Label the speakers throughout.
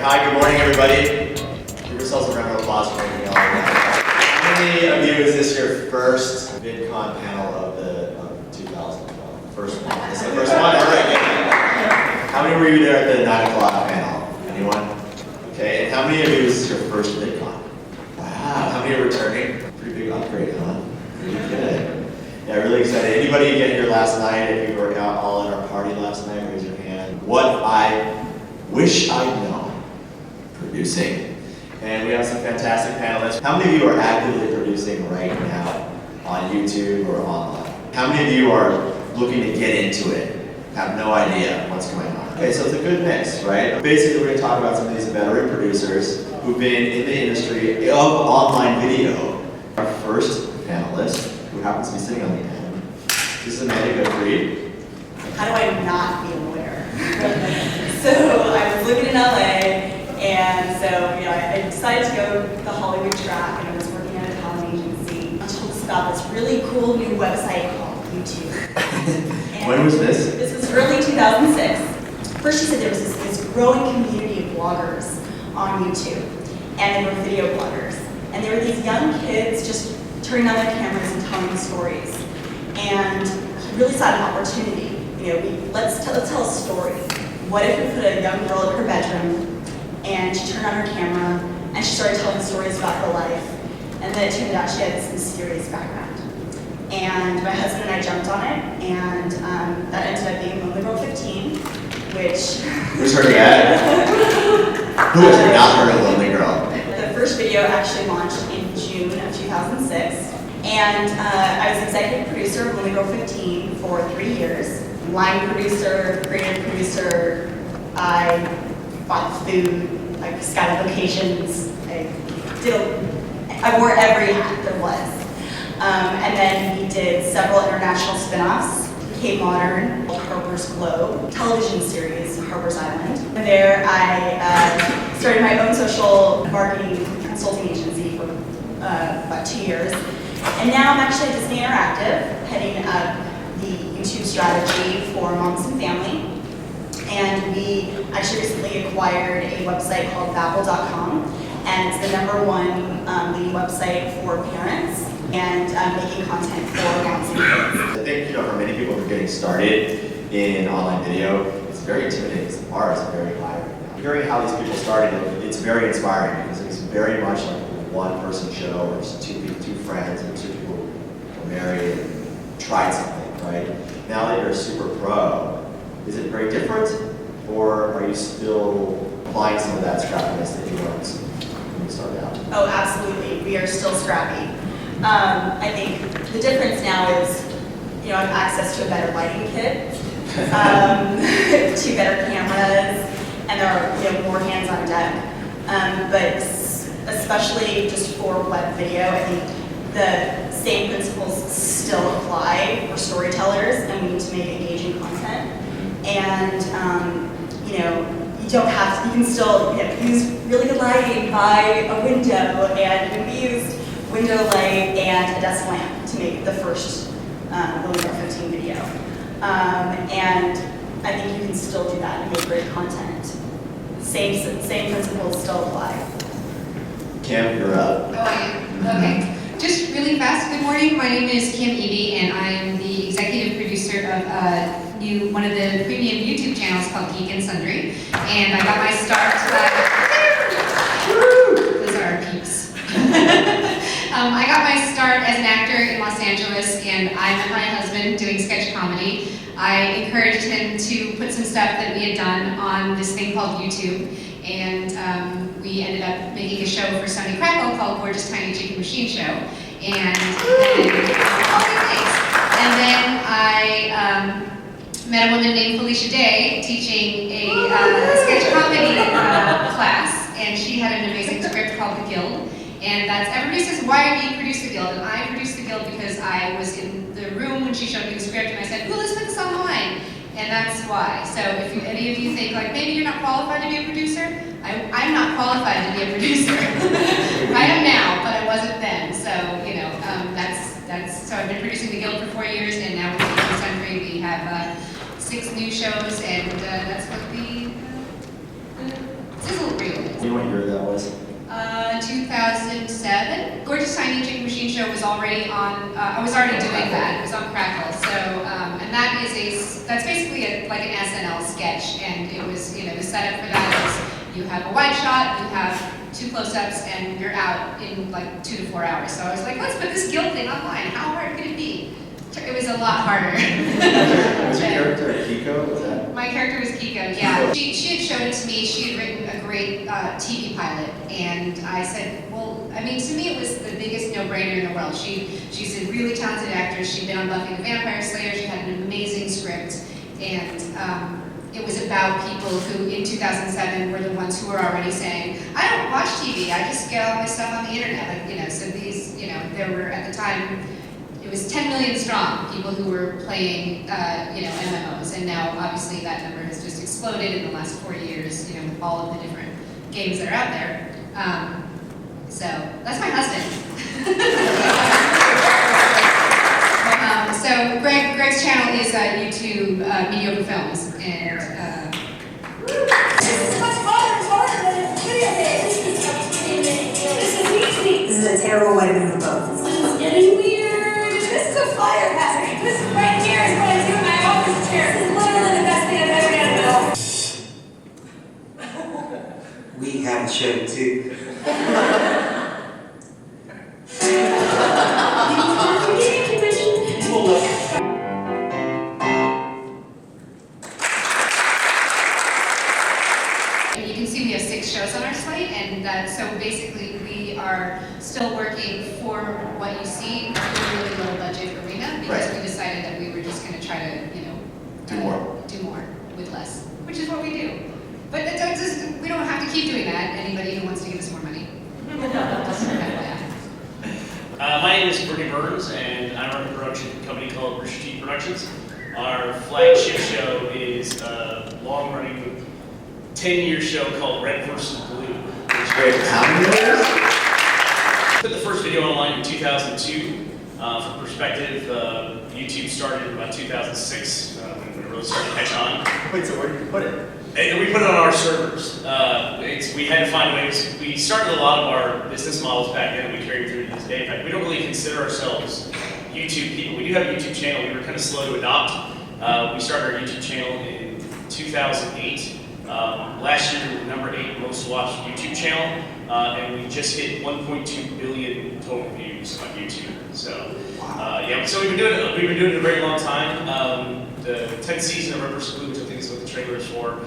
Speaker 1: Hi, good morning, everybody. Give yourselves a round of applause for making all of that. How many of you is this your first VidCon panel of 2012? First one. This is the first one? All right, yeah. How many were you there at the 9 o'clock panel? Anyone? Okay, and how many of you is this your first VidCon? Wow, how many are returning? Pretty big upgrade, huh? Pretty good. Yeah, really excited. Anybody get here last night? If you were out all at our party last night, raise your hand. What I wish I'd known. Producing. And we have some fantastic panelists. How many of you are actively producing right now on YouTube or online? How many of you are looking to get into it? Have no idea what's going on. Okay, so it's a good mix, right? Basically, we're going to talk about some of these veteran producers who've been in the industry of online video. Our first panelist, who happens to be sitting on the end, this is Goodfried.
Speaker 2: How do I not be aware? So I was living in LA, and so I decided to go the Hollywood track, and I was working at a talent agency. I told us about this really cool new website called YouTube.
Speaker 1: When was this?
Speaker 2: This was early 2006. First, she said there was this growing community of bloggers on YouTube, and they were video bloggers. And there were these young kids just turning on their cameras and telling stories. And he really saw an opportunity. Let's tell a story. What if we put a young girl in her bedroom, and she turned on her camera, and she started telling stories about her life, and then it turned out she had this mysterious background. And my husband and I jumped on it, and that ended up being Lonely Girl 15, which...
Speaker 1: Who's heard of that? Who has not heard of Lonely Girl?
Speaker 2: The first video actually launched in June of 2006, and I was executive producer of Lonely Girl 15 for 3 years. Line producer, creative producer, I bought food, I scouted locations, I wore every hat there was. And then we did several international spin-offs, Cape Modern, Harper's Globe, television series, Harper's Island. And there I started my own social marketing consulting agency for about 2 years. And now I'm actually at Disney Interactive, heading up the YouTube strategy for moms and family. And we actually recently acquired a website called Babbel.com, and it's the #1 leading website for parents and making content for moms and kids.
Speaker 1: I think for many people who are getting started in online video, it's very intimidating because the bar is very high right now. Hearing how these people started, it's very inspiring because it's very much like a one-person show or just two friends and 2 people who are married and tried something. Right? Now that you're a super pro, is it very different, or are you still applying some of that scrappiness that you learned when you started out?
Speaker 2: Oh, absolutely. We are still scrappy. I think the difference now is, I have access to a better lighting kit, 2 better cameras, and there are more hands on deck. But especially just for web video, I think the same principles still apply for storytellers, and we need to make engaging content. And you don't have to, you can still use really good lighting, buy a window, and we used window light and a desk lamp to make the first Lonely Girl 15 video. And I think you can still do that and make great content. Same principles still apply.
Speaker 1: Kim, you're up.
Speaker 3: Oh, I am. Okay. Just really fast, good morning. My name is Kim Evey, and I am the executive producer of one of the premium YouTube channels called Geek and Sundry. And I got my start. Those are our peeps. I got my start as an actor in Los Angeles, and I met my husband doing sketch comedy. I encouraged him to put some stuff that we had done on this thing called YouTube. And we ended up making a show for Sony Crackle called Gorgeous Tiny Chicken Machine Show. And then I met a woman named Felicia Day teaching a sketch comedy class, and she had an amazing script called The Guild. And everybody says, why do you produce The Guild? And I produced The Guild because I was in the room when she showed me the script, and I said, well, let's put this online. And that's why. So if any of you think maybe you're not qualified to be a producer, I'm not qualified to be a producer. I am now, but I wasn't then. So so I've been producing The Guild for 4 years, and now with Geek and Sundry we have 6 new shows, and that's what the sizzle reel
Speaker 1: Do you know what year that was?
Speaker 3: 2007. Gorgeous Tiny Chicken Machine Show was already on, I was already doing that. It was on Crackle. So, and that's basically like an SNL sketch. And it was, you know, the setup for that is you have a wide shot, you have 2 close-ups, and you're out in like 2 to 4 hours. So I was like, let's put this guild thing online. How hard could it be? It was a lot harder.
Speaker 1: Was your character Kiko? Was that?
Speaker 3: My character was Kiko, yeah. She had showed it to me. She had written a great TV pilot, and I said, well, I mean, to me it was the biggest no-brainer in the world. She's a really talented actress. She'd been on Buffy the Vampire Slayer. She had an amazing script, and it was about people who, in 2007, were the ones who were already saying, I don't watch TV. I just get all my stuff on the internet. Like, you know, so these, you know, there were at the time. It was 10 million strong, people who were playing, you know, MMOs, and now obviously that number has just exploded in the last 4 years, you know, with all of the different games that are out there. So that's my husband. So Greg's channel is YouTube Mediocre Films, and
Speaker 4: this is much harder than a video game. This is easy. This is a terrible way to move both. This is getting weird. This is a fire hazard. This right here is what I do in my office chair. This is literally the best thing I've ever done in my life.
Speaker 5: We have a show too.
Speaker 3: you can see we have 6 shows on our slate, and so basically we are still working for what you see in a really low budget arena, because
Speaker 1: Right.
Speaker 3: we decided that we were just going to try to, you know,
Speaker 1: Do more.
Speaker 3: with less, which is what we do. But we don't have to keep doing that. Anybody who wants to give us more money.
Speaker 6: My name is Burnie Burns, and I run a production company called Rooster Productions. Our flagship show is a long-running 10-year show called Red vs. Blue.
Speaker 1: Which great. How many years?
Speaker 6: Put the first video online in 2002. For perspective, YouTube started in about 2006 when it really started to catch on.
Speaker 1: Wait, so where did you put it?
Speaker 6: And we put it on our servers. We had to find ways. We started a lot of our business models back then, and we carried through to this day. In fact, we don't really consider ourselves YouTube people. We do have a YouTube channel. We were kind of slow to adopt. We started our YouTube channel in 2008. Last year, we were the number 8 most watched YouTube channel, and we just hit 1.2 billion total views on YouTube. So, yeah. So we've been doing it a very long time. The 10th season of Red vs. Blue, which I think is what the trailer is for.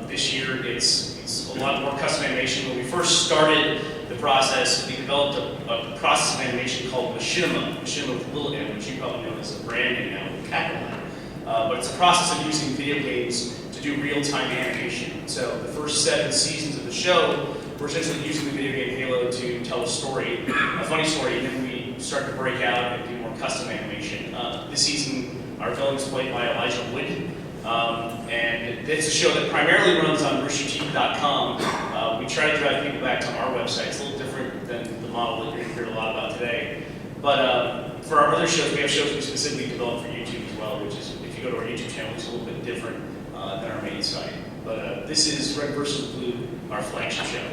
Speaker 6: This year, it's a lot more custom animation. When we first started the process, we developed a process of animation called Machinima with Little M, which you probably know as a brand name now with capital M. But it's a process of using video games to do real-time animation. So the first 7 seasons of the show, we're essentially using the video game Halo to tell a story, a funny story, and then we start to break out and do more custom animation. This season, our villain is played by Elijah Wood, and it's a show that primarily runs on roosterteeth.com. We try to drive people back to our website. It's a little different than the model that you're going to hear a lot about today. But for our other shows, we have shows we specifically developed for YouTube as well, which is, if you go to our YouTube channel, it's a little bit different than our main site. But this is Red vs. Blue, our flagship show.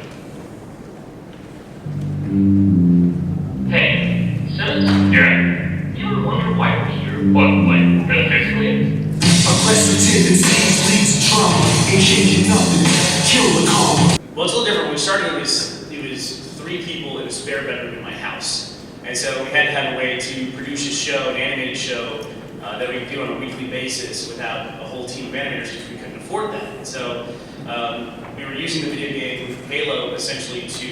Speaker 7: Hey, Simmons, you're right. You ever wonder why we're here? What, like, metaphysically?
Speaker 8: Aggressive tendencies lead to trauma. Ain't changing nothing. Kill the karma.
Speaker 6: Well, it's a little different. When we started, it was 3 people in a spare bedroom in my house. And so we had to have a way to produce a show, an animated show, that we could do on a weekly basis without a whole team of animators because we couldn't afford that. And so we were using the video game Halo essentially to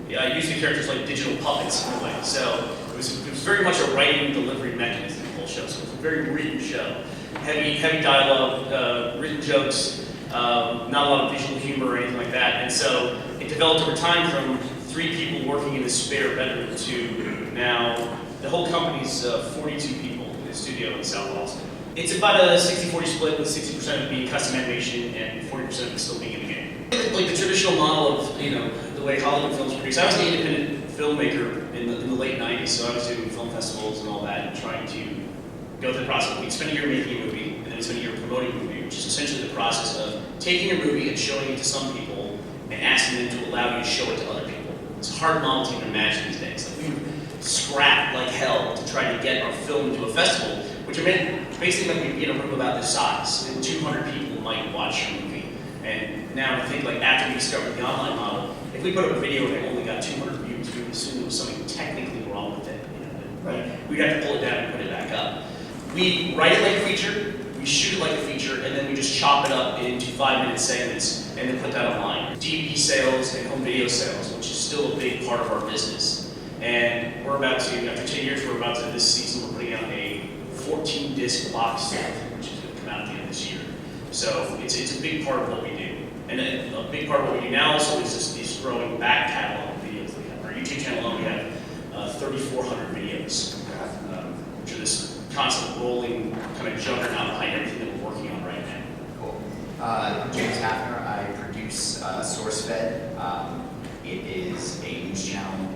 Speaker 6: use the characters like digital puppets in a way. So it was very much a writing delivery mechanism, the whole show. So it was a very written show. Heavy dialogue, written jokes, not a lot of visual humor or anything like that. And so it developed over time from 3 people working in a spare bedroom to now the whole company's 42 people in a studio in South Austin. It's about a 60-40 split, with 60% of it being custom animation and 40% of it still being in the game. Like the traditional model of, you know, the way Hollywood films produce. I was an independent filmmaker in the late 90s, so I was doing film festivals and all that, and trying to go through the process. We'd spend a year making a movie, and then we'd spend a year promoting a movie, which is essentially the process of taking a movie and showing it to some people, and and asking them to allow you to show it to other people. It's a hard model to even imagine these days. Like, we scrapped like hell to try to get our film into a festival, which meant basically like we'd be in a room about this size, and 200 people might watch your movie. And now I think like after we discovered the online model, if we put up a video and it only got 200 views, we would assume there was something technically wrong with it. You know,
Speaker 1: Right.
Speaker 6: We'd have to pull it down and put it back up. We write it like a feature, we shoot it like a feature, and then we just chop it up into 5-minute segments and then put that online. DVD sales and home video sales, which is still a big part of our business. And we're about to, after 10 years, this season, we're putting out a 14-disc box set, which is going to come out at the end of this year. So it's a big part of what we do. And a big part of what we do now also is this growing back catalog of videos we have. Our YouTube channel alone, we have 3,400 videos, which are this constant rolling kind of juggernaut behind everything that we're working on right now.
Speaker 5: Cool. James Haffner, I produce SourceFed. It is a news channel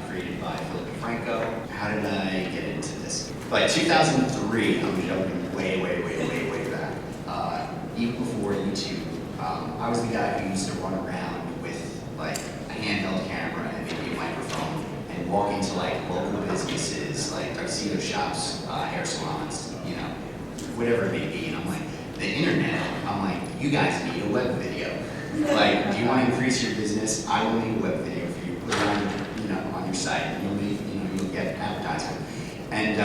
Speaker 5: created by Philip DeFranco. How did I get into this? By 2003, I'm jumping way back. Even before YouTube, I was the guy who used to run around with like a handheld camera and a video microphone and walk into like local businesses, like tuxedo shops, hair salons, you know, whatever it may be. And I'm like, the internet, I'm like, you guys need a web video. Like, do you want to increase your business? I will make a web video for you. Put it on, on your site, and you'll get advertisement. And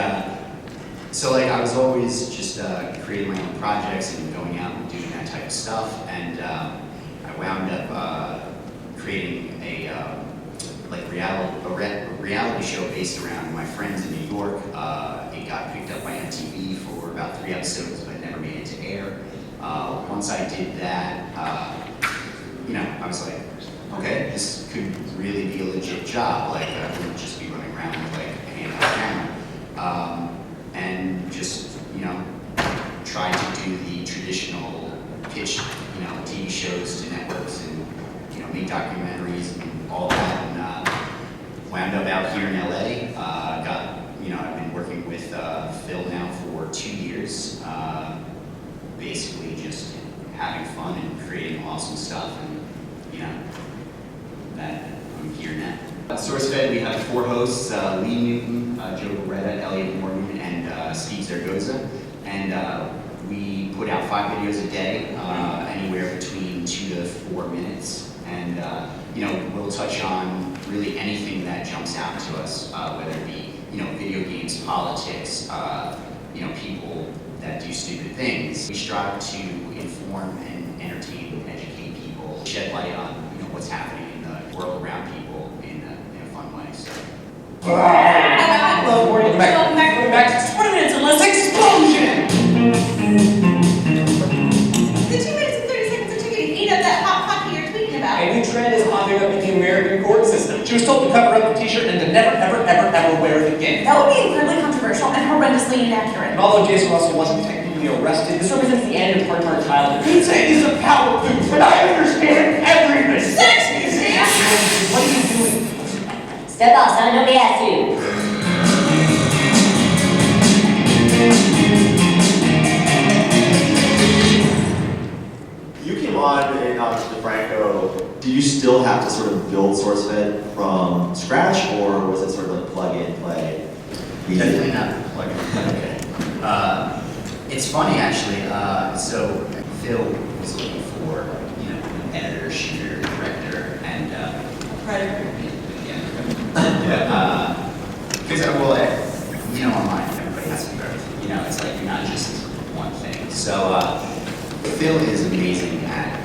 Speaker 5: so like I was always just creating my own projects and going out and doing that type of stuff. And I wound up creating a reality show based around my friends in New York. It got picked up by MTV for about 3 episodes, but never made it to air. Once I did that, I was like, okay, this could really be a legit job. Like, I wouldn't just be running around with like a handheld camera. And just, try to do the traditional pitch, TV shows to networks and, make documentaries and all that. And wound up out here in LA. I've been working with Phil now for 2 years. Basically just having fun and creating awesome stuff, and that I'm here now. SourceFed, we have 4 hosts: Lee Newton, Joe Beretta, Elliot Morgan, and Steve Zaragoza. And we put out 5 videos a day, anywhere between 2 to 4 minutes. And we'll touch on really anything that jumps out to us, whether it be video games, politics, people that do stupid things. We strive to inform and entertain and educate people, shed light on what's happening in the world around people in a fun way. So.
Speaker 4: Hello, morning. Welcome back. 20 minutes and less explosion!
Speaker 2: The 2 minutes and 30 seconds it took you to eat up that hot pocket you're tweeting about.
Speaker 9: A new trend is popping up in the American court system. She was told to cover up the t-shirt and to never, ever wear it again.
Speaker 4: That would be incredibly controversial and horrendously inaccurate.
Speaker 9: And although Jason Russell wasn't technically arrested, this represents the end of part-time childhood.
Speaker 8: Pizza is a power food, and I understand every mistake.
Speaker 9: What are you doing?
Speaker 4: Step off, son. Nobody asked you.
Speaker 1: You came on in DeFranco. Do you still have to sort of build SourceFed from scratch, or was it sort of like plug in, play?
Speaker 5: Definitely not plug and play. It's funny actually. So Phil was looking for an editor, shooter, director, and because online everybody has to be everything. It's like you're not just one thing. So Phil is amazing at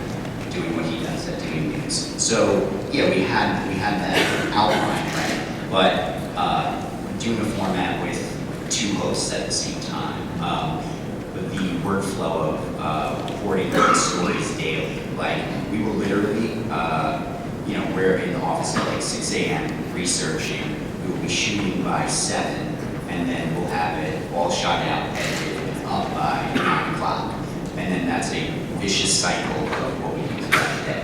Speaker 5: doing what he does, at doing news. So yeah, we had that outline, right? But doing a format with 2 hosts at the same time, the workflow of reporting the stories daily. Like we will literally, we're in the office at like 6 a.m. researching. We will be shooting by 7, and then we'll have it all shot out, edited, and up by 9 o'clock. And then that's a vicious cycle of what we do throughout the day.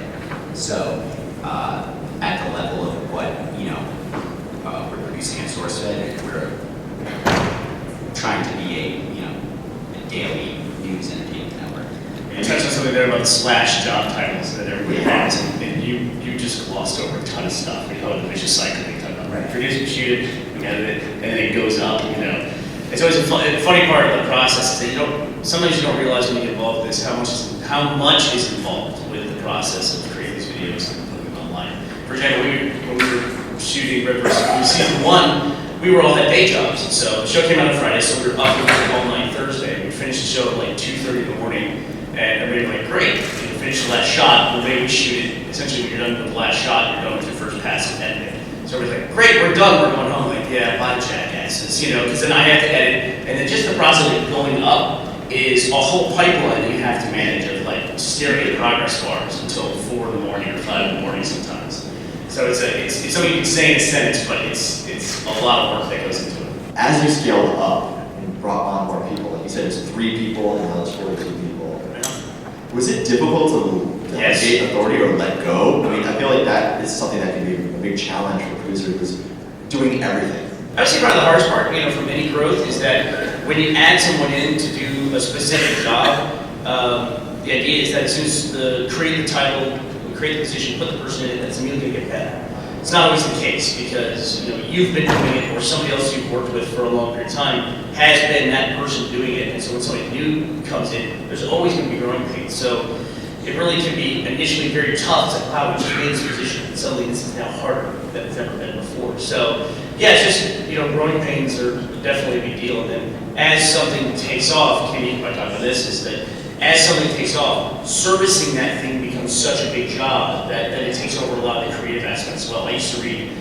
Speaker 5: So at the level of what we're producing at SourceFed, we're trying to be a daily news entertainment network.
Speaker 6: You touched on something there about the slash job titles that everybody has, and you just glossed over a ton of stuff. We call it the vicious cycle. We talk about
Speaker 5: Right.
Speaker 6: produce, we shoot it, we edit it, and then it goes up, you know. It's always a funny part of the process is that sometimes you don't realize when you get involved with this how much is involved with the process of creating these videos and putting them online. For example, when we were shooting Rivers season 1, we were all at day jobs. So the show came out on Friday, so we were up and working all night Thursday. We finished the show at like 2:30 in the morning, and everybody was like, great, you finished the last shot. The way we shoot it, essentially when you're done with the last shot, you're done with your first pass of editing. So everybody's like, great, we're done, we're going home. Like, yeah, bye jackasses, you know, because then I have to edit. And then just the process of going up is a whole pipeline that you have to manage of like staring at progress bars until 4 in the morning or 5 in the morning sometimes. So it's something you can say in a sentence, but it's a lot of work that goes into it.
Speaker 1: As you scaled up and brought on more people, like you said, it's 3 people and now it's 42 people. Was it difficult to
Speaker 6: Yes.
Speaker 1: delegate authority or let go? I mean, I feel like that is something that can be a big challenge for producers, is doing everything.
Speaker 6: I would say probably the hardest part, you know, from any growth is that when you add someone in to do a specific job, the idea is that as soon as create the title, create the position, put the person in it, that's immediately going to get better. It's not always the case because, you know, you've been doing it or somebody else you've worked with for a long period of time has been that person doing it. And so when somebody new comes in, there's always going to be growing pains. So it really can be initially very tough to how we change this position. And suddenly this is now harder than it's ever been before. So yeah, it's just, you know, growing pains are definitely a big deal. And then as something takes off, Kenny, I talk about this, is that as something takes off, servicing that thing becomes such a big job that it takes over a lot of the creative aspects as well. I used to read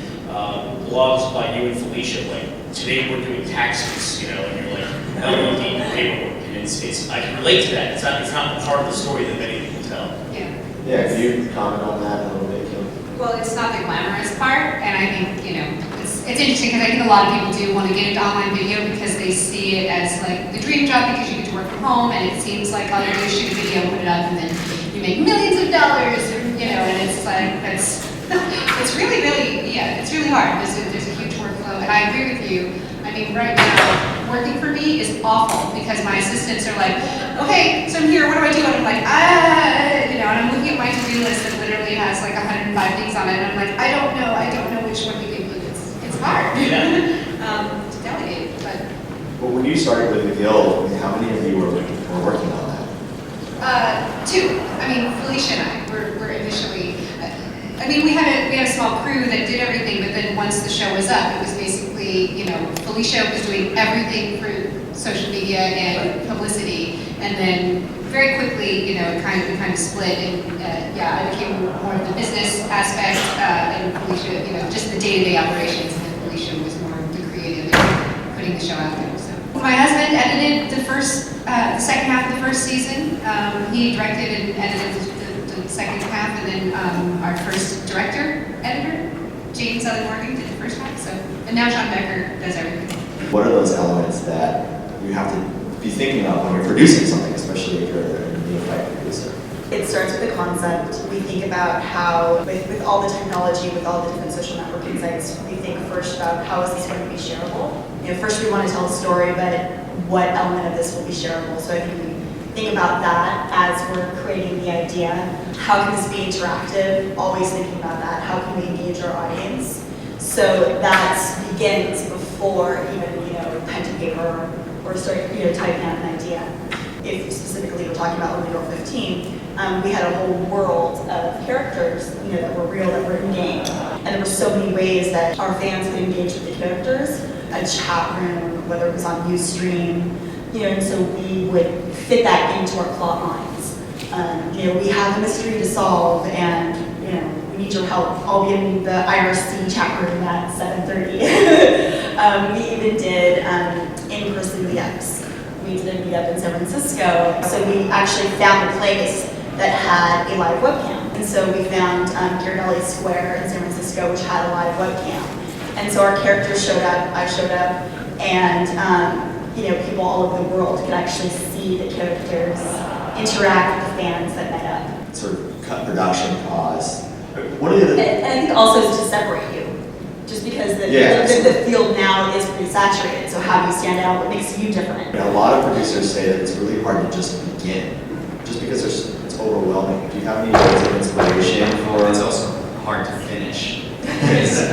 Speaker 6: blogs by you and Felicia, like, today we're doing taxes, you know, and you're like, LLD paperwork. And it's I can relate to that. It's not part of the story that many people tell.
Speaker 3: Yeah.
Speaker 1: Yeah, can you comment on that a little bit, Kim?
Speaker 3: Well, it's not the glamorous part, and I think, you know, it's interesting because I think a lot of people do want to get into online video because they see it as like the dream job because you get to work from home, and it seems like all you do is shoot a video, put it up, and then you make millions of dollars, you know, and it's like, it's really, yeah, it's really hard. There's a huge workflow, and I agree with you. I mean, right now, working for me is awful because my assistants are like, okay, so I'm here, what do I do? And I'm like, you know, and I'm looking at my to-do list that literally has like 105 things on it, and I'm like, I don't know which one to give you. It's hard to delegate, but.
Speaker 1: Well, when you started with the Guild, I mean, how many of you were working on that?
Speaker 3: 2. I mean, Felicia and I were initially. I mean, we had a small crew that did everything, but then once the show was up, it was basically, you know, Felicia was doing everything for social media and publicity, and then very quickly, you know, it kind of split, and yeah, I became more of the business aspect, and Felicia, you know, just the day-to-day operations, and then Felicia was more of the creative and putting the show out there. So my husband edited the second half of the first season. He directed and edited the second half, and then our first editor, Jane Southern Morgan, did the first half. So, and now Sean Becker does everything.
Speaker 1: What are those elements that you have to be thinking of when you're producing something, especially if you're a unified producer?
Speaker 2: It starts with the concept. We think about how, with all the technology, with all the different social networking sites, we think first about how is this going to be shareable. You know, first we want to tell a story, but what element of this will be shareable? So I think we think about that as we're creating the idea. How can this be interactive? Always thinking about that. How can we engage our audience? So that begins before even, you know, pen to paper or start, you know, typing out an idea. If specifically we're talking about Little Girl 15, we had a whole world of characters, you know, that were real, that were in game. And there were so many ways that our fans could engage with the characters. A chat room, whether it was on Ustream, you know, and so we would fit that into our plot lines. You know, we have a mystery to solve, and, you know, we need your help. I'll be in the IRC chat room at 7:30. We even did in-person meetups. We did a meetup in San Francisco. So we actually found a place that had a live webcam. And so we found Ghirardelli Square in San Francisco, which had a live webcam. And so our characters showed up, I showed up, and you know, people all over the world could actually see the characters interact with the fans that met up.
Speaker 1: Sort of cut production costs. What are the other?
Speaker 2: And I think also is to separate you. Just because the field now is pretty saturated, so how do you stand out? What makes you different?
Speaker 1: A lot of producers say that it's really hard to just begin, just because it's overwhelming. Do you have any words of inspiration for?
Speaker 5: It's also hard to finish. Because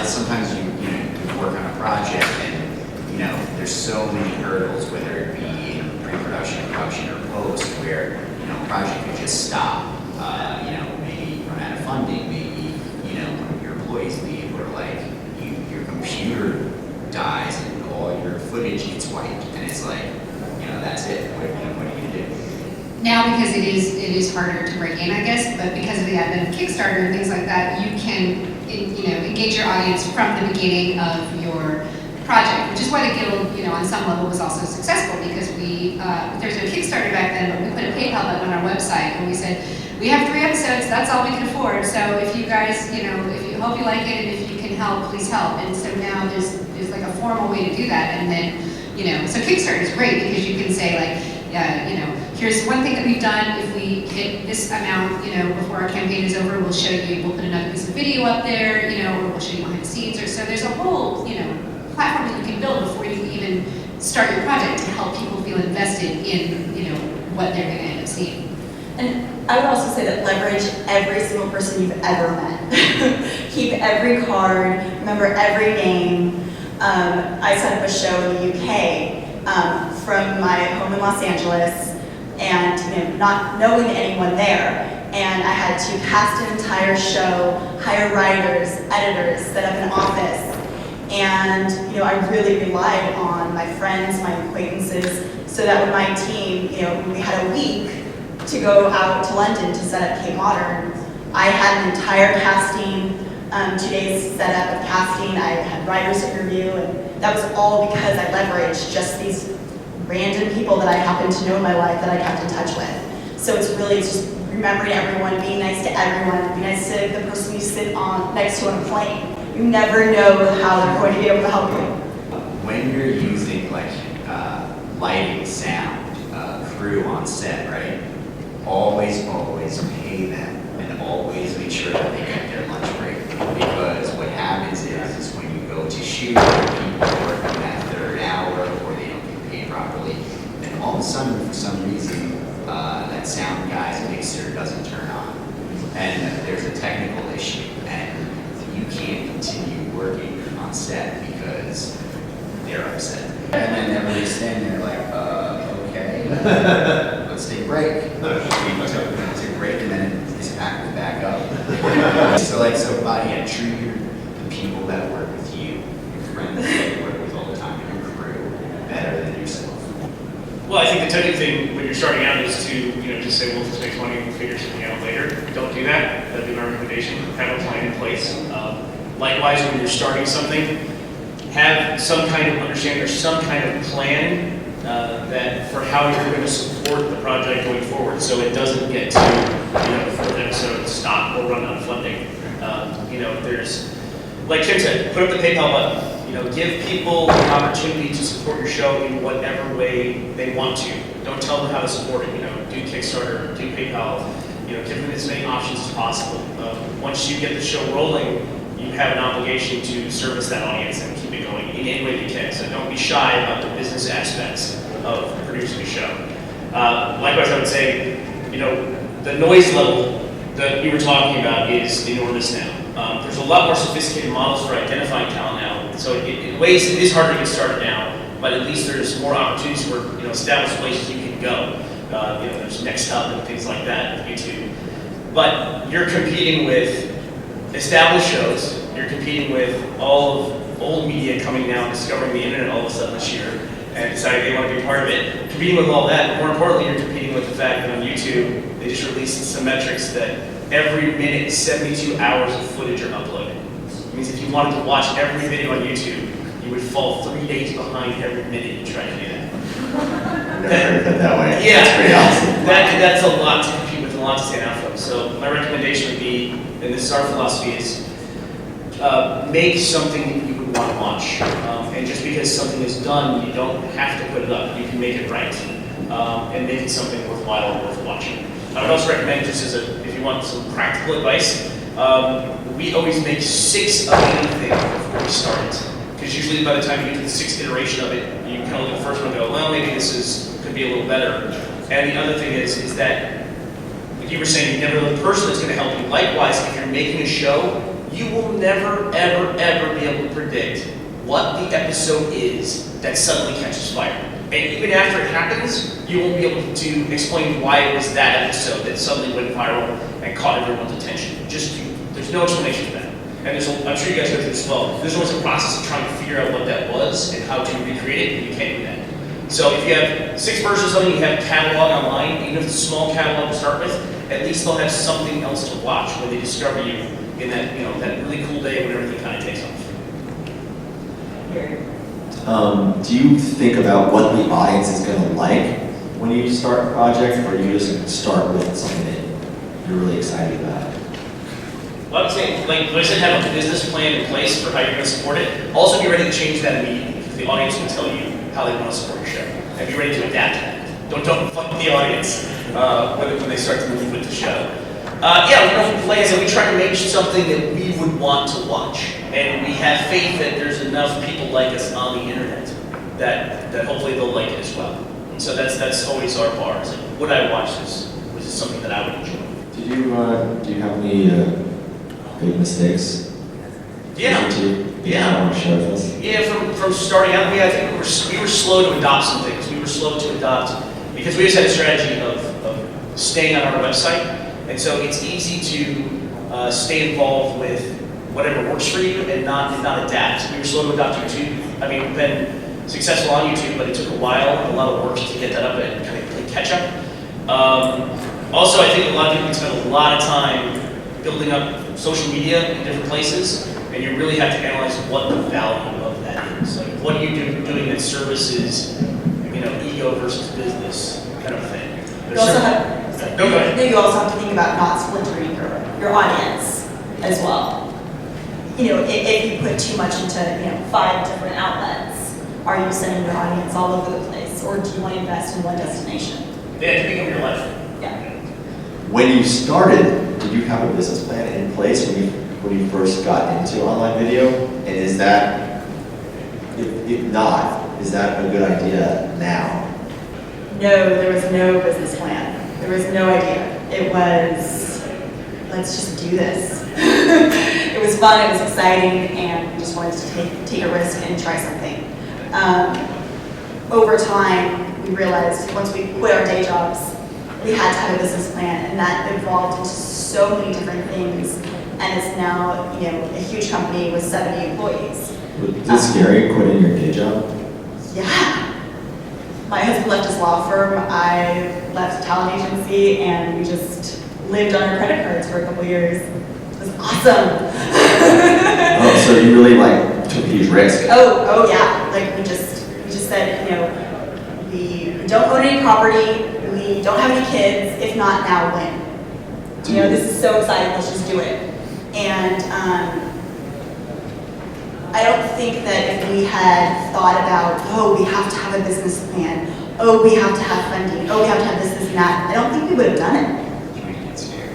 Speaker 5: sometimes you work on a project and there's so many hurdles, whether it be in pre-production, production, or post, where a project could just stop. Maybe run out of funding, maybe one of your employees leave, or like your computer dies and all your footage gets wiped, and it's like that's it. What are you gonna do?
Speaker 3: Now, because it is harder to break in, I guess, but because of the advent of Kickstarter and things like that, you can engage your audience from the beginning of your project, which is why the Guild, on some level was also successful, because there's no Kickstarter back then, but we put a PayPal button on our website and we said, we have 3 episodes, that's all we can afford, so if you guys, if you hope you like it and if you can help, please help. And so now there's like a formal way to do that, and then, so Kickstarter is great because you can say like, here's one thing that we've done. If we hit this amount, before our campaign is over, we'll show you, we'll put another piece of video up there, or we'll show you behind the scenes, or so there's a whole, platform that you can build before you even start your project to help people feel invested in, what they're going to end up seeing.
Speaker 2: And I would also say that leverage every single person you've ever met. Keep every card, remember every name. I set up a show in the UK from my home in Los Angeles, and not knowing anyone there. And I had to cast an entire show, hire writers, editors, set up an office. And I really relied on my friends, my acquaintances, so that when my team, we had a week to go out to London to set up Cape Modern, I had an entire casting, 2 days set up of casting. I had writers interview, and that was all because I leveraged just these random people that I happened to know in my life that I kept in touch with. So it's really just remembering everyone, being nice to everyone, be nice to the person you sit next to on a plane. You never know how they're going to be able to help you.
Speaker 5: When you're using lighting, sound, crew on set, right? Always pay them, and always make sure that they get their lunch break. Because what happens is when you go to shoot, people are working that 3rd hour, or they don't get paid properly, and all of a sudden, for some reason, that sound guy's mixer doesn't turn on, and there's a technical issue, and you can't continue working on set because they're upset. And then everybody's standing there like, okay, let's take a break. Take a break, and then it's back up. So buddy, treat the people that work with you, your friends that you work with all the time, and your crew better than yourself.
Speaker 6: Well, I think the technical thing when you're starting out is to, just say, well, let's make money and we'll figure something out later. Don't do that. That'd be my recommendation. Have a plan in place. Likewise, when you're starting something, have some kind of understanding or some kind of plan that for how you're going to support the project going forward, so it doesn't get to, the 4th episode stop or run out of funding. There's, like Tim said, put up the PayPal button. Give people the opportunity to support your show in whatever way they want to. Don't tell them how to support it. Do Kickstarter, do PayPal. Give them as many options as possible. Once you get the show rolling, you have an obligation to service that audience and keep it going in any way you can. So don't be shy about the business aspects of producing a show. Likewise, I would say, the noise level that we were talking about is enormous now. There's a lot more sophisticated models for identifying talent now. So in ways, it is harder to get started now, but at least there's more opportunities for established places you can go. There's Next Hub and things like that with YouTube. But you're competing with established shows. You're competing with all of old media coming now, discovering the internet all of a sudden this year, and deciding they want to be part of it. Competing with all that, more importantly, you're competing with the fact that on YouTube, they just released some metrics that every minute, 72 hours of footage are uploaded. It means if you wanted to watch every video on YouTube, you would fall 3 days behind every minute you try to do that.
Speaker 1: That way.
Speaker 6: Yeah,
Speaker 1: That's pretty awesome.
Speaker 6: That's a lot to compete with and a lot to stand out from. So my recommendation would be, and this is our philosophy, is make something that you would want to watch. And just because something is done, you don't have to put it up. You can make it right and make it something worthwhile and worth watching. I would also recommend, just as if you want some practical advice, we always make 6 of anything before we start. Because usually by the time you get to the 6th iteration of it, you kind of look at the first one and go, well, maybe this could be a little better. And the other thing is that you were saying, you never know the person that's going to help you. Likewise, if you're making a show, you will never, ever, ever be able to predict what the episode is that suddenly catches fire. And even after it happens, you won't be able to explain why it was that episode that suddenly went viral and caught everyone's attention. There's no explanation for that. And I'm sure you guys go through this as well. There's always a process of trying to figure out what that was and how to recreate it, and you can't do that. So if you have 6 versions of something, you have a catalog online, even if it's a small catalog to start with, at least they'll have something else to watch when they discover you in that, that really cool day when everything kind of takes off.
Speaker 1: Do you think about what the audience is going to like when you start a project, or you just start with something that you're really excited about?
Speaker 6: Well, I would say, like I said, have a business plan in place for how you're going to support it. Also, be ready to change that immediately, because the audience will tell you how they want to support your show. And be ready to adapt to that. Don't fuck the audience when they start to move with the show. Like I said, we try to make something that we would want to watch. And we have faith that there's enough people like us on the internet that hopefully they'll like it as well. And so that's always our bar. It's like, would I watch this? Was this something that I would enjoy?
Speaker 1: Do you have any big mistakes?
Speaker 6: Yeah.
Speaker 1: Want to share with us?
Speaker 6: Yeah, from starting out, I think we were slow to adopt some things. We were slow to adopt because we just had a strategy of staying on our website. And so it's easy to stay involved with whatever works for you and not adapt. We were slow to adopt YouTube. I mean, we've been successful on YouTube, but it took a while, a lot of work to get that up and kind of play catch up. Also, I think a lot of people spend a lot of time building up social media in different places, and you really have to analyze what the value of that is. Like, what are you doing that services, ego versus business kind of thing.
Speaker 2: You also have,
Speaker 6: go ahead.
Speaker 2: you also have to think about not splintering your audience as well. If you put too much into 5 different outlets, are you sending your audience all over the place, or do you want to invest in one destination?
Speaker 6: Yeah, to become your life.
Speaker 2: Yeah.
Speaker 1: When you started, did you have a business plan in place when you first got into online video? And is that, if not, is that a good idea now?
Speaker 2: No, there was no business plan. There was no idea. It was, let's just do this. It was fun, it was exciting, and we just wanted to take a risk and try something. Over time, we realized once we quit our day jobs, we had to have a business plan, and that evolved into so many different things, and it's now a huge company with 70 employees.
Speaker 1: Was it scary quitting your day job?
Speaker 2: Yeah. My husband left his law firm, I left a talent agency, and we just lived on our credit cards for a couple years. It was awesome.
Speaker 1: Oh, so you really took a huge risk?
Speaker 2: Oh yeah. We just said, we don't own any property, we don't have any kids, if not now, when? This is so exciting, let's just do it. And I don't think that if we had thought about, we have to have a business plan, we have to have funding, we have to have this and that, I don't think we would have done it.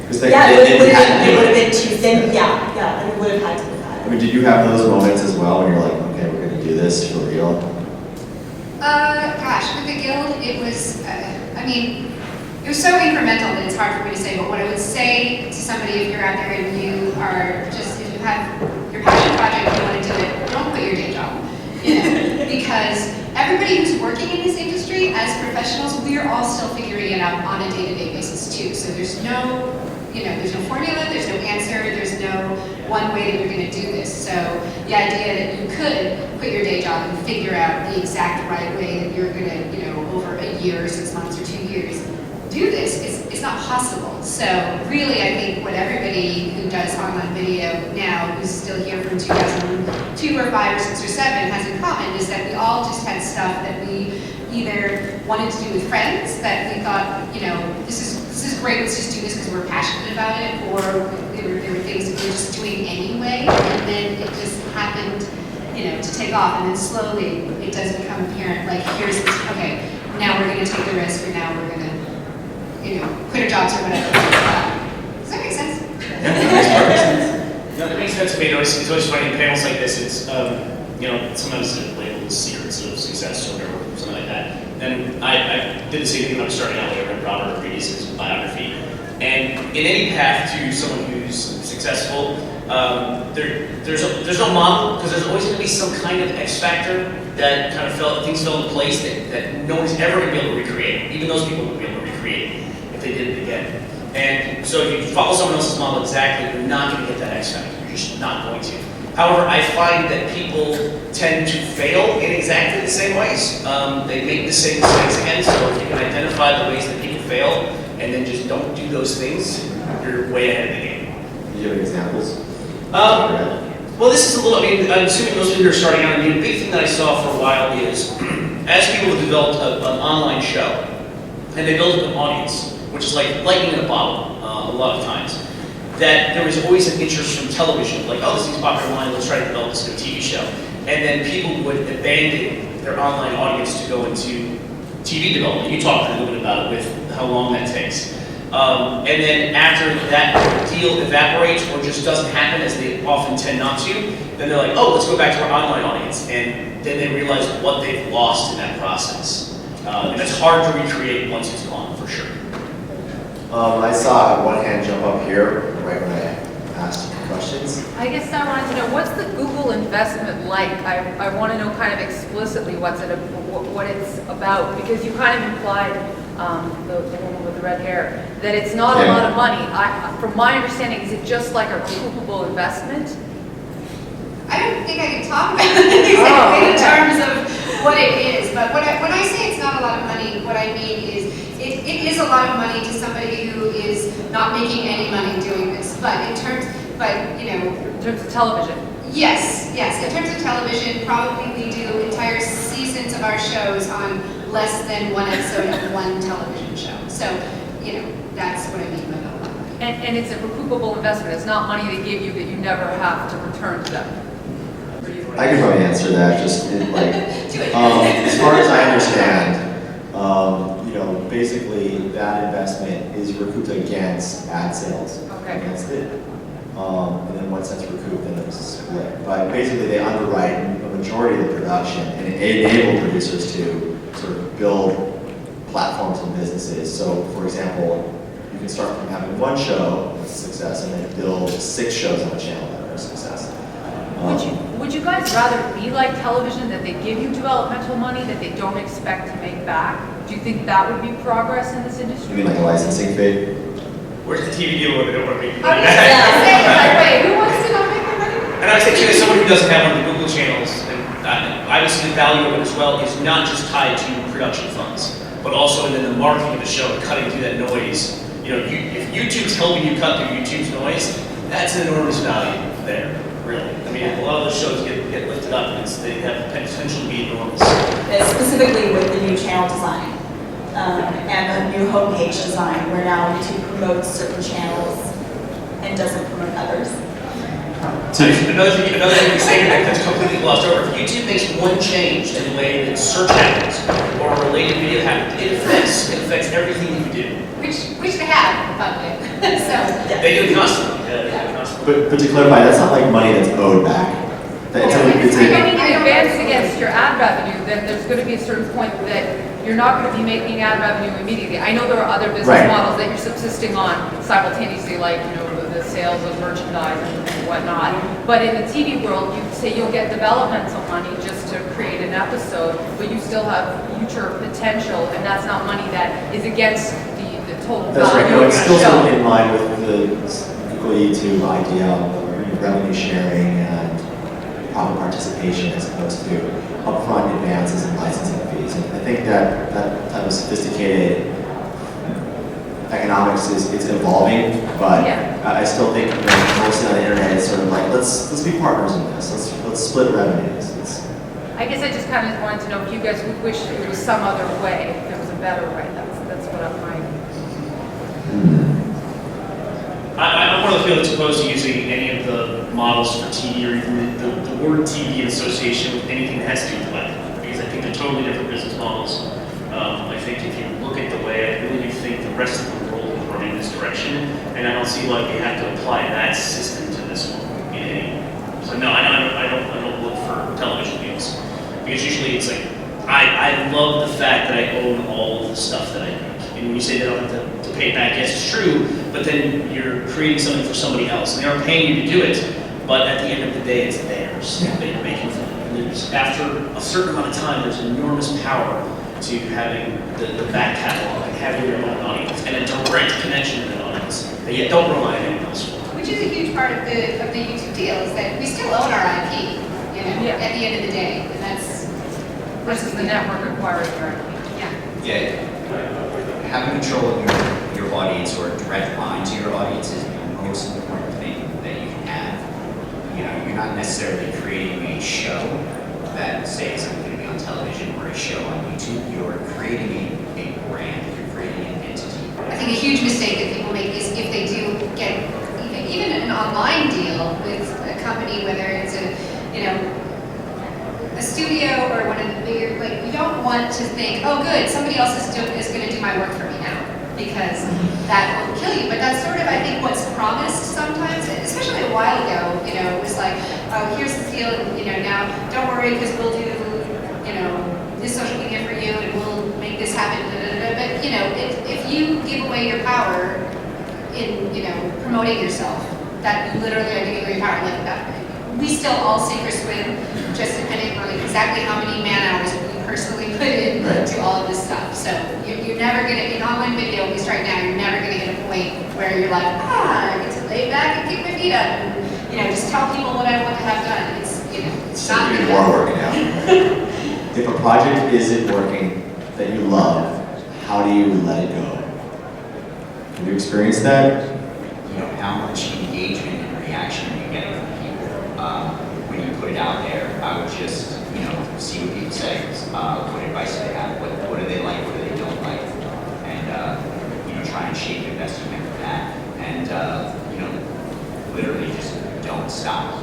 Speaker 2: It would have been too thin. Yeah, we would have had to do that.
Speaker 1: I mean, did you have those moments as well when you're like, okay, we're going to do this for real?
Speaker 3: Gosh, with the guild, it was, it was so incremental that it's hard for me to say, but what I would say to somebody, if you're out there and you are just, if you have your passion project, you want to do it, don't quit your day job. Because everybody who's working in this industry as professionals, we are all still figuring it out on a day-to-day basis too. So there's no formula, there's no answer, there's no one way that you're going to do this. So the idea that you could quit your day job and figure out the exact right way that you're going to, over a year or 6 months or 2 years, do this, it's not possible. So really, I think what everybody who does online video now, who's still here from 2002 or 5 or 6 or 7, has in common is that we all just had stuff that we either wanted to do with friends, that we thought, this is great, let's just do this because we're passionate about it, or there were things that we were just doing anyway, and then it just happened, to take off, and then slowly it does become apparent, here's this, okay, now we're going to take the risk, or now we're going to, quit our jobs or whatever. Does that make sense?
Speaker 6: Yeah, that makes perfect sense. No, it makes sense to me. It's always funny in panels like this. It's sometimes it's labeled as secrets of success or whatever, something like that. And I did the same thing when I was starting out. I read Robert Reed's biography, And in any path to someone who's successful, there's no model, because there's always going to be some kind of X factor that kind of things fell into place that no one's ever going to be able to recreate. Even those people would be able to recreate it if they did it again. And so if you follow someone else's model exactly, you're not going to get that X factor. You're just not going to. However, I find that people tend to fail in exactly the same ways. They make the same mistakes again, so if you can identify the ways that people fail and then just don't do those things, you're way ahead of the game.
Speaker 1: Do you have examples?
Speaker 6: Well, this is a little, I'm assuming most of you are starting out. The big thing that I saw for a while is, as people have developed an online show, and they build an audience, which is like lightning in a bottle, a lot of times, that there was always an interest from television, like, oh, this is popular online, let's try to develop this into a TV show. And then people would abandon their online audience to go into TV development. You talked a little bit about it with how long that takes. And then after that deal evaporates or just doesn't happen, as they often tend not to, then they're like, oh, let's go back to our online audience. And then they realize what they've lost in that process. And it's hard to recreate once it's gone, for sure.
Speaker 1: I saw one hand jump up here right when I asked questions.
Speaker 10: I guess I wanted to know, what's the Google investment like? I want to know kind of explicitly what it's about, because you kind of implied, the woman with the red hair, that it's not a lot of money. From my understanding, is it just like a recoupable investment?
Speaker 3: I don't think I can talk about it exactly in terms of what it is, but when I say it's not a lot of money, what I mean is it is a lot of money to somebody who is not making any money doing this. But in terms of
Speaker 10: television.
Speaker 3: Yes. In terms of television, probably we do entire seasons of our shows on less than one episode of one television show. So, that's what I mean by not a lot of money.
Speaker 10: And it's a recoupable investment. It's not money they give you that you never have to return to them.
Speaker 1: I can probably answer that. Just as far as I understand, basically that investment is recouped against ad sales.
Speaker 10: Okay.
Speaker 1: Against it. And then once that's recouped, then it's split. But basically they underwrite a majority of the production and enable producers to sort of build platforms and businesses. So for example, you can start from having one show that's a success and then build 6 shows on a channel that are a success.
Speaker 10: Would you guys rather be like television, that they give you developmental money that they don't expect to make back? Do you think that would be progress in this industry?
Speaker 1: You mean like a licensing fee?
Speaker 6: Where's the TV deal when they don't want to make
Speaker 3: I
Speaker 6: money?
Speaker 3: was gonna say, wait, who wants to not make their money?
Speaker 6: And I would say too, as someone who doesn't have one of the Google channels, and obviously the value of it as well is not just tied to production funds, but also in the marketing of the show and cutting through that noise. If YouTube's helping you cut through YouTube's noise, that's an enormous value there, really. I mean, a lot of those shows get lifted up and they have the potential to be enormous.
Speaker 2: Specifically with the new channel design and the new homepage design, where now YouTube promotes certain channels and doesn't promote others.
Speaker 6: Another thing to say that's completely glossed over. If YouTube makes one change in the way that search happens or a related video happens, it affects everything you do.
Speaker 3: Which they have, by the way. So
Speaker 6: They do it constantly.
Speaker 1: But to clarify, that's not like money that's owed back.
Speaker 10: If you're getting an advance against your ad revenue, then there's going to be a certain point that you're not going to be making ad revenue immediately. I know there are other business models that you're subsisting on simultaneously, like the sales of merchandise and whatnot. But in the TV world, you say you'll get developmental money just to create an episode, but you still have future potential, and that's not money that is against the total
Speaker 1: That's right.
Speaker 10: value
Speaker 1: No,
Speaker 10: of
Speaker 1: it's
Speaker 10: your
Speaker 1: still
Speaker 10: show.
Speaker 1: sort of in line with the Google YouTube idea of revenue sharing and profit participation as opposed to upfront advances and licensing fees. And I think that type of sophisticated economics is evolving, but I still think mostly on the internet it's sort of like let's be partners in this. Let's split revenues.
Speaker 10: I guess I just kind of wanted to know if you guys would wish there was some other way, if there was a better way. That's what I'm trying.
Speaker 6: I'm one of the people that's opposed to using any of the models for TV or even the word TV in association with anything that has to do with web, because I think they're totally different business models. I think if you look at the way, I really do think the rest of the world is running in this direction, and I don't see why we have to apply that system to this one. So no, I don't look for television deals, because usually it's like I love the fact that I own all of the stuff that I make. And when you say they don't have to pay it back, yes, it's true, but but then you're creating something for somebody else, and they aren't paying you to do it, but at the end of the day, it's theirs that you're making for them. And there's, after a certain amount of time, there's enormous power to having the back catalog and having your own audience and a direct connection to that audience that you don't rely on anyone else for.
Speaker 3: Which is a huge part of the YouTube deal, is that we still own our IP, you know, at the end of the day, and that's
Speaker 10: Versus the network acquiring your IP.
Speaker 3: yeah.
Speaker 5: Having control of your audience or a direct line to your audience is the most important thing that you can have. You know, you're not necessarily creating a show that, say, is going to be on television or a show on YouTube. You're creating a brand. You're creating an entity.
Speaker 3: I think a huge mistake that people make is if they do get even an online deal with a company, whether it's a studio or one of the bigger, like, you don't want to think, oh good, somebody else is going to do my work for me now, because that will kill you. But that's sort of, I think, what's promised sometimes, especially a while ago, you know, it was like, oh, here's the deal, and, you know, now don't worry, because we'll do, you know, this social media for you, and we'll make this happen, but, you know, if you give away your power in, you know, promoting yourself, that you literally are giving away your power like that. We still all sink or swim, just depending on exactly how many man hours we personally put in to all of this stuff. So you're never gonna, in online video, at least right now, you're never gonna get a point where you're like, I get to lay back and kick my feet up, and, you know, just tell people what I want to have done. It's, you know, it's not
Speaker 1: Even
Speaker 3: gonna
Speaker 1: more work now. If a project isn't working that you love, how do you let it go? Have you experienced that?
Speaker 5: You know, how much engagement and reaction are you getting from people? When you put it out there, I would just, you know, see what people say, what advice they have, what do they like, what do they don't like, and, you know, try and shape it best you can for that. And, you know, literally just don't stop.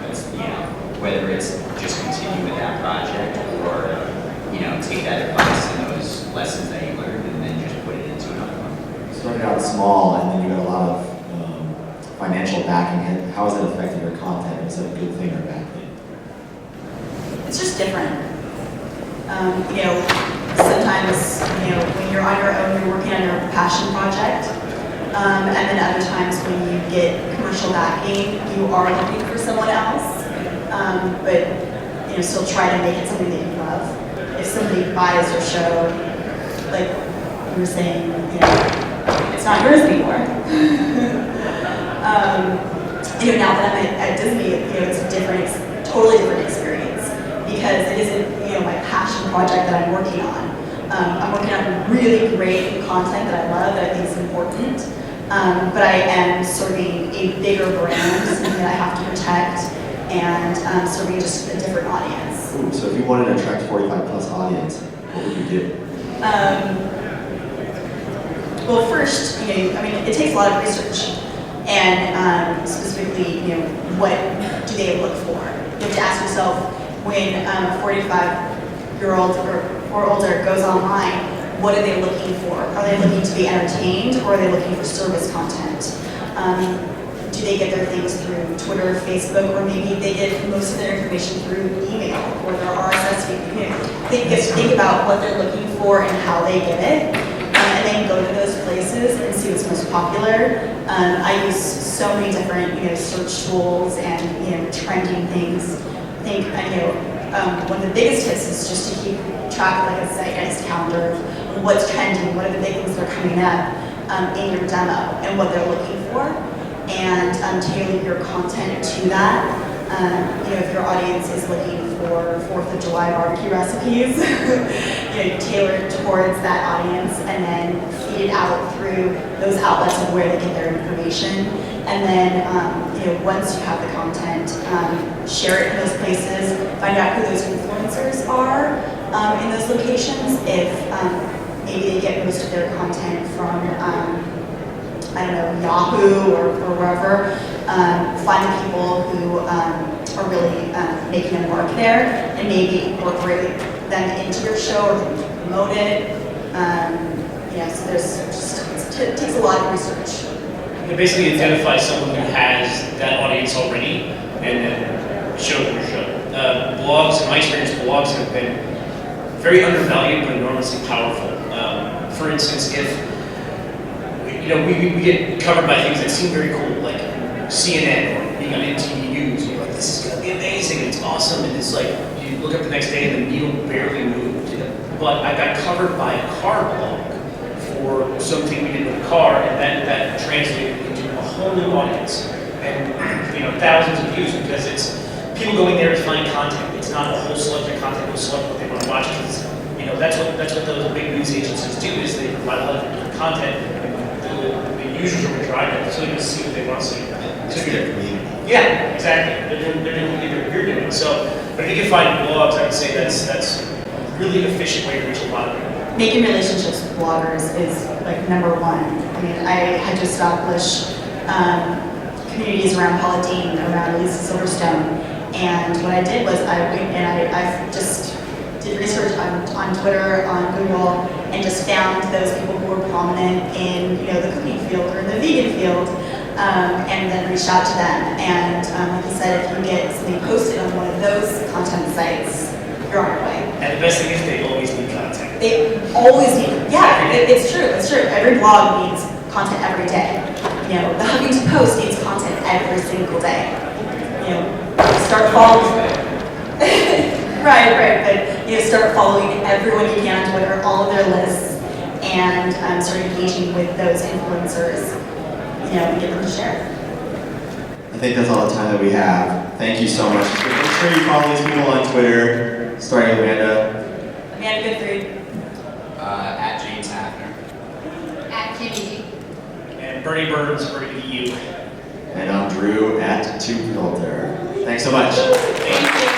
Speaker 5: That's, you know, whether it's just continue with that project or, you know, take that advice and those lessons that you learned and then just put it into another one.
Speaker 1: You started out small and then you got a lot of financial backing. How has that affected your content? Is that a good thing or a bad thing?
Speaker 2: It's just different. You know, sometimes, you know, when you're on your own, you're working on your passion project. And then other times when you get commercial backing, you are looking for someone else. But, you know, still try to make it something that you love. If somebody buys your show, like you were saying, you know, it's not yours anymore. You know, now that I'm at Disney, you know, it's a different, totally different experience because it isn't, you know, my passion project that I'm working on. I'm working on really great content that I love, that I think is important, but I am serving a bigger brand, something that I have to protect, and serving just a different audience.
Speaker 1: Ooh, so if you wanted to attract 45 plus audience, what would you do?
Speaker 2: Well, first, you know, I mean, it takes a lot of research. And specifically, you know, what do they look for? You have to ask yourself, when a 45-year-old or older goes online, what are they looking for? Are they looking to be entertained, or are they looking for service content? Do they get their things through Twitter, Facebook, or maybe they get most of their information through email or their RSS feed? You know, think about what they're looking for and how they get it. And then go to those places and see what's most popular. I use so many different, you know, search tools and, you know, trending things. I think, you know, one of the biggest tips is just to keep track of like a zeitgeist calendar of what's trending, what are the big things that are coming up in your demo, and what they're looking for, and tailor your content to that. You know, if your audience is looking for 4th of July barbecue recipes, you know, tailor it towards that audience and then feed it out through those outlets of where they get their information. And then, you know, once you have the content, share it in those places, find out who those influencers are in those locations. If maybe they get most of their content from, I don't know, Yahoo or wherever, find the people who are really making a mark there and maybe incorporate them into your show or promote it. You know, so there's just, it takes a lot of research.
Speaker 6: You basically identify someone who has that audience already and then show them your show. Blogs, in my experience, blogs have been very undervalued but enormously powerful. For instance, if we get covered by things that seem very cool, like CNN or being on MTV News. You're like, this is gonna be amazing, it's awesome, and it's like, you look up the next day and the needle barely moved. But I got covered by a car blog for something we did with a car, and that translated into a whole new audience, and thousands of views, because it's people going there to find content. It's not a whole selection of content, they'll select what they want to watch, because that's what those big news agencies do, is they provide a lot of different content, and the users are what drive it, so they can see what they want to see.
Speaker 1: It's their community.
Speaker 6: Yeah, exactly. They're doing what you're doing. So, but if you can find blogs, I would say that's a really efficient way to reach a lot of people.
Speaker 2: Making relationships with bloggers is like number one. I mean, I had to establish communities around Paula Dean, around Lisa Silverstone, and what I did was I just did research on Twitter, on Google, and just found those people who were prominent in the cooking field or in the vegan field, and then reached out to them. And like you said, if you get something posted on one of those content sites, you're on your way.
Speaker 6: And the best thing is they always need content.
Speaker 2: They always need, yeah, it's true. Every blog needs content every day. The Huffington Post needs content every single day. Start following. Right, but start following everyone you can on Twitter, all of their lists, and start engaging with those influencers. And get them to share.
Speaker 1: I think that's all the time that we have. Thank you so much. Make sure you follow these people on Twitter, starting with Amanda.
Speaker 2: Amanda Goodfried.
Speaker 5: At James Haffner.
Speaker 3: At Kimmy.
Speaker 6: And Burnie Burns, Burnie EU.
Speaker 1: And I'm Drew at 2Filter. Thanks so much.
Speaker 2: Thank you.